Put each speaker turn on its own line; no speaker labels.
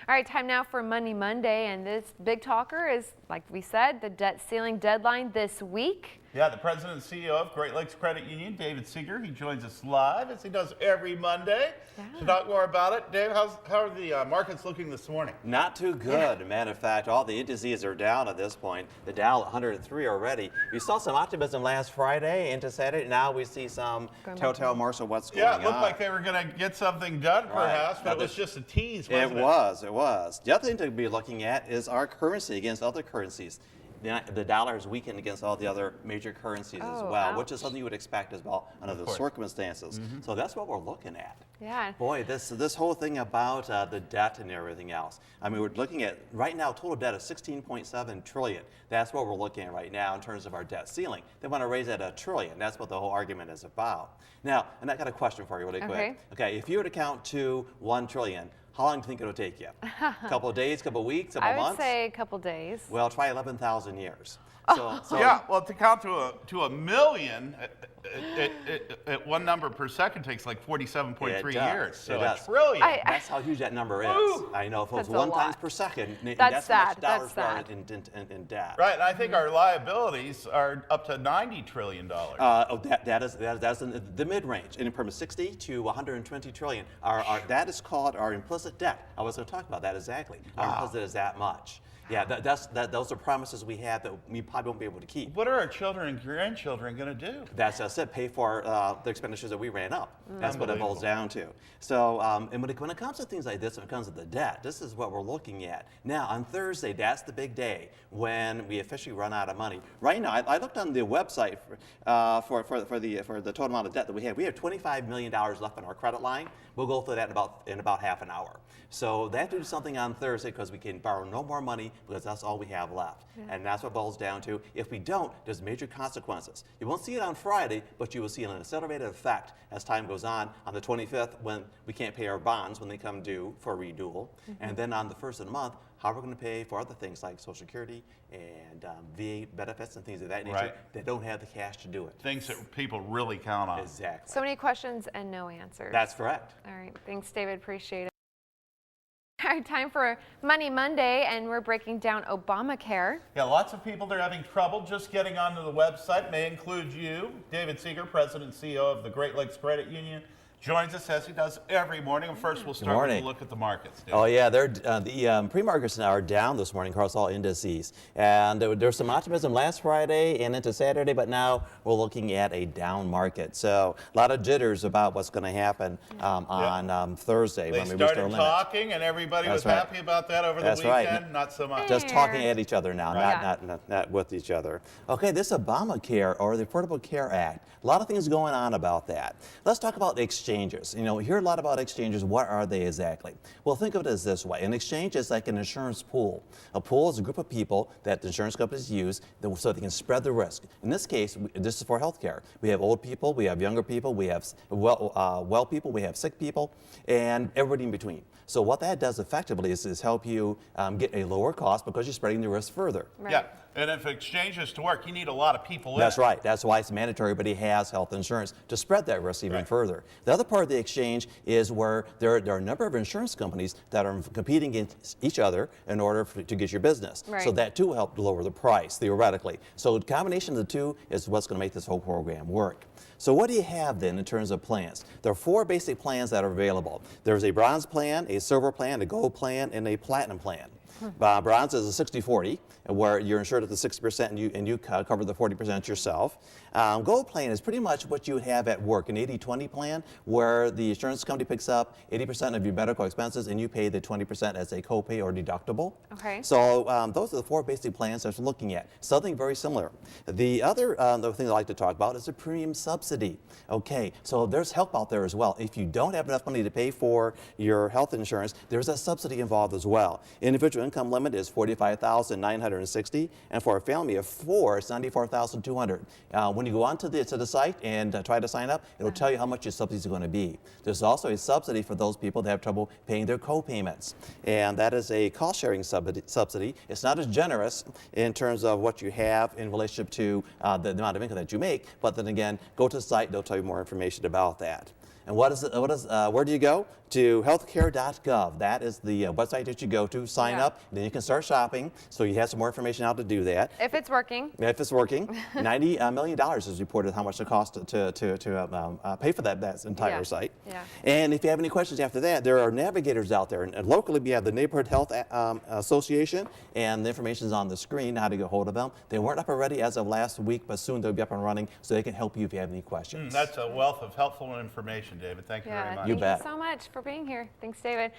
All right, time now for Money Monday, and this big talker is, like we said, the debt ceiling deadline this week.
Yeah, the president and CEO of Great Lakes Credit Union, David Seeger, he joins us live as he does every Monday.
Yeah.
To talk more about it, Dave, how are the markets looking this morning?
Not too good. Matter of fact, all the indices are down at this point. The Dow 103 already. We saw some optimism last Friday into Saturday. Now we see some telltale marks of what's going on.
Yeah, it looked like they were going to get something done, perhaps, but it was just a tease, wasn't it?
It was. The other thing to be looking at is our currency against other currencies. The dollar has weakened against all the other major currencies as well, which is something you would expect as well under the circumstances. So that's what we're looking at.
Yeah.
Boy, this whole thing about the debt and everything else. I mean, we're looking at right now total debt of 16.7 trillion. That's what we're looking at right now in terms of our debt ceiling. They want to raise it $1 trillion. That's what the whole argument is about. Now, and I got a question for you really quick. Okay, if you were to count to 1 trillion, how long do you think it'll take you? A couple of days, couple of weeks, couple of months?
I would say a couple days.
Well, try 11,000 years.
So yeah, well, to count to a million at one number per second takes like 47.3 years. So a trillion.
That's how huge that number is.
Woo.
I know, if it was 1 times per second,
that's
how much dollars we are in debt.
Right, and I think our liabilities are up to $90 trillion.
That's in the mid-range, and from 60 to 120 trillion. That is called our implicit debt. I was going to talk about that exactly. Wow. Our implicit is that much. Yeah, those are promises we have that we probably won't be able to keep.
What are our children and grandchildren going to do?
That's just it, pay for the expenditures that we ran up. That's what it boils down to. So, and when it comes to things like this, when it comes to the debt, this is what we're looking at. Now, on Thursday, that's the big day when we officially run out of money. Right now, I looked on the website for the total amount of debt that we have. We have $25 million left on our credit line. We'll go through that in about half an hour. So they have to do something on Thursday because we can borrow no more money because that's all we have left. Yeah. And that's what it boils down to. If we don't, there's major consequences. You won't see it on Friday, but you will see an accelerated effect as time goes on the 25th when we can't pay our bonds when they come due for renewal. And then on the 1st of the month, how we're going to pay for other things like Social Security and VA benefits and things of that nature. They don't have the cash to do it.
Things that people really count on.
Exactly.
So many questions and no answers.
That's correct.
All right. Thanks, David. Appreciate it. All right, time for Money Monday, and we're breaking down Obamacare.
Yeah, lots of people are having trouble just getting onto the website. May include you. David Seeger, President and CEO of the Great Lakes Credit Union, joins us as he does every morning. And first, we'll start with a look at the markets. David.
Oh yeah, the pre-markets now are down this morning across all indices, and there's some optimism last Friday and into Saturday, but now we're looking at a down market. So a lot of jitters about what's going to happen on Thursday.
They started talking, and everybody was happy about that over the weekend. Not so much.
Just talking at each other now, not with each other. Okay, this Obamacare or the Affordable Care Act. A lot of things going on about that. Let's talk about the exchanges. You know, we hear a lot about exchanges. What are they exactly? Well, think of it as this way. An exchange is like an insurance pool. A pool is a group of people that the insurance companies use so they can spread the risk. In this case, this is for healthcare. We have old people, we have younger people, we have well people, we have sick people, and everybody in between. So what that does effectively is help you get a lower cost because you're spreading the risk further.
Right. Yeah, and if exchange is to work, you need a lot of people in.
That's right. That's why it's mandatory everybody has health insurance to spread that risk even further. The other part of the exchange is where there are a number of insurance companies that are competing against each other in order to get your business.
Right.
So that too helped lower the price, theoretically. So the combination of the two is what's going to make this whole program work. So what do you have then in terms of plans? There are 4 basic plans that are available. There's a bronze plan, a silver plan, a gold plan, and a platinum plan. Bronze is a 60-40, where you're insured at the 60% and you cover the 40% yourself. Gold plan is pretty much what you have at work, an 80-20 plan, where the insurance company picks up 80% of your medical expenses and you pay the 20% as a copay or deductible.
Okay.
So those are the 4 basic plans that we're looking at. Something very similar. The other thing I like to talk about is a premium subsidy. Okay, so there's help out there as well. If you don't have enough money to pay for your health insurance, there's a subsidy involved as well. Individual income limit is $45,960, and for a family of 4, it's $94,200. When you go onto the site and try to sign up, it'll tell you how much your subsidies are going to be. There's also a subsidy for those people that have trouble paying their co-payments, and that is a cost-sharing subsidy. It's not as generous in terms of what you have in relationship to the amount of income that you make, but then again, go to the site, they'll tell you more information about that. And where do you go? to healthcare.gov. That is the website that you go to, sign up, then you can start shopping. So you have some more information how to do that.
If it's working.
If it's working, $90 million is reported how much it costs to pay for that entire site.
Yeah.
And if you have any questions after that, there are navigators out there. And locally, we have the Neighborhood Health Association, and the information is on the screen how to get hold of them. They weren't up already as of last week, but soon they'll be up and running, so they can help you if you have any questions.
That's a wealth of helpful information, David. Thank you very much.
You bet.
Thank you so much for being here. Thanks, David.